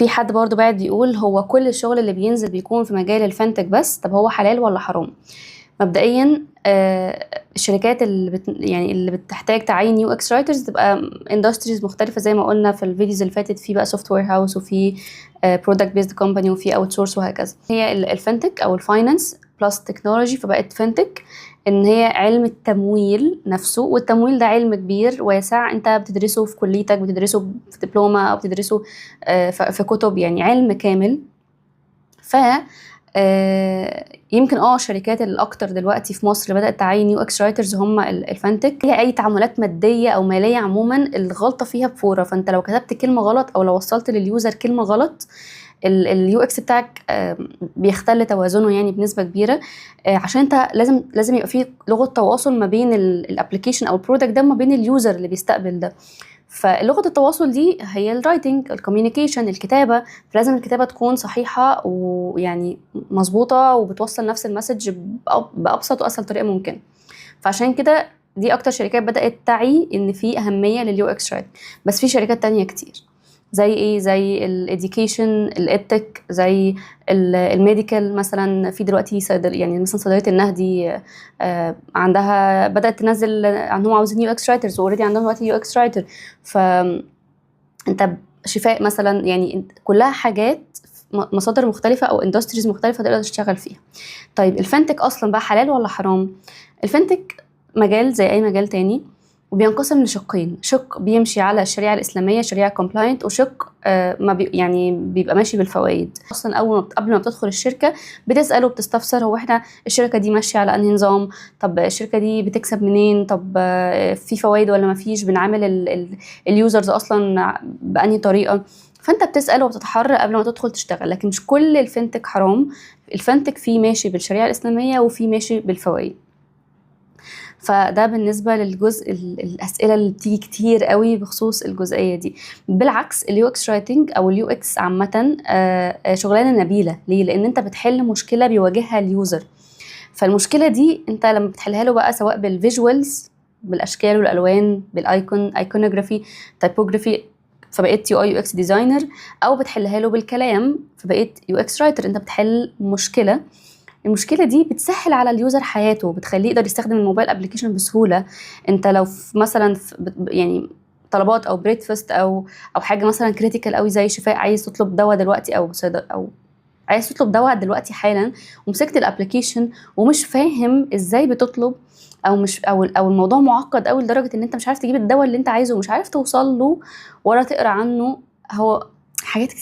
في حد برضو بعد بيقول هو كل الشغل اللي بينزل بيكون في مجال الفinTech بس، طب هو حلال ولا حرام؟ مبدئيا الشركات يعني اللي بتحتاج تعين يو اكس رايترز تبقى اندستريز مختلفه زي ما قلنا في الفيديوز اللي فاتت، في بقى سوفت وير هاوس وفي برودكت بيزد كومباني وفي اوت سورس وهكذا. هي الفinTech او الفاينانس بلس تكنولوجي، فبقت فينتك ان هي علم التمويل نفسه، والتمويل ده علم كبير واسع، انت بتدرسه في كليتك، بتدرسه في دبلومه او بتدرسه في كتب، يعني علم كامل. ف يمكن الشركات الاكتر دلوقتي في مصر بدات تعين يو اكس رايترز هم الفانتك. هي اي تعاملات ماديه او ماليه عموما الغلطه فيها بفوره، فانت لو كتبت كلمه غلط او لو وصلت لليوزر كلمه غلط اليو اكس بتاعك بيختل توازنه يعني بنسبه كبيره، عشان انت لازم يبقى في لغه تواصل ما بين الابلكيشن او البرودكت ده وما بين اليوزر اللي بيستقبل ده. فلغه التواصل دي هي الرايتنج، الكوميونيكيشن، الكتابه، فلازم الكتابه تكون صحيحه ويعني مظبوطه وبتوصل نفس المسج بابسط واسهل طريقه ممكن. فعشان كده دي اكتر شركات بدات تعي ان في اهميه لليو اكس رايت. بس في شركات تانية كتير زي ايه، زي الاديوكيشن، الادتك، زي الميديكال مثلا. في دلوقتي يعني مثلا صيدليه النهدي عندها بدات تنزل انهم عاوزين يو اكس رايترز، واوريدي عندهم دلوقتي يو اكس رايتر. فانت شفاء مثلا، يعني كلها حاجات مصادر مختلفه او اندستريز مختلفه تقدر تشتغل فيها. طيب الفنتك اصلا بقى حلال ولا حرام؟ الفنتك مجال زي اي مجال تاني، وبينقسم لشقين، شق بيمشي على الشريعه الاسلاميه، شريعه كومبلاينت، وشق ما يعني بيبقى ماشي بالفوائد. اصلا قبل ما بتدخل الشركه بتسال وبتستفسر هو احنا الشركه دي ماشيه على انهي نظام، طب الشركه دي بتكسب منين، طب في فوائد ولا ما فيش، بنعامل اليوزرز اصلا بانهي طريقه. فانت بتسال وبتتحرى قبل ما تدخل تشتغل. لكن مش كل الفنتك حرام، الفنتك فيه ماشي بالشريعه الاسلاميه وفيه ماشي بالفوائد. فده بالنسبة للجزء الأسئلة اللي بتيجي كتير قوي بخصوص الجزئية دي. بالعكس اليو اكس رايتنج أو اليو اكس عامة شغلانة نبيلة. ليه؟ لأن أنت بتحل مشكلة بيواجهها اليوزر، فالمشكلة دي أنت لما بتحلها له بقى سواء بالفيجوالز، بالأشكال والألوان، بالأيكون، ايكونوجرافي، تايبوجرافي، فبقيت يو اي يو اكس ديزاينر، أو بتحلها له بالكلام فبقيت يو اكس رايتر. أنت بتحل مشكلة، المشكله دي بتسهل على اليوزر حياته، بتخليه يقدر يستخدم الموبايل ابلكيشن بسهوله. انت لو مثلا يعني طلبات او بريكفاست او حاجه مثلا كريتيكال قوي زي شفاء، عايز تطلب دواء دلوقتي او عايز تطلب دواء دلوقتي حالا، ومسكت الابلكيشن ومش فاهم ازاي بتطلب، او مش او الموضوع معقد قوي لدرجه ان انت مش عارف تجيب الدواء اللي انت عايزه ومش عارف توصل له ولا تقرا عنه، هو حاجات كتير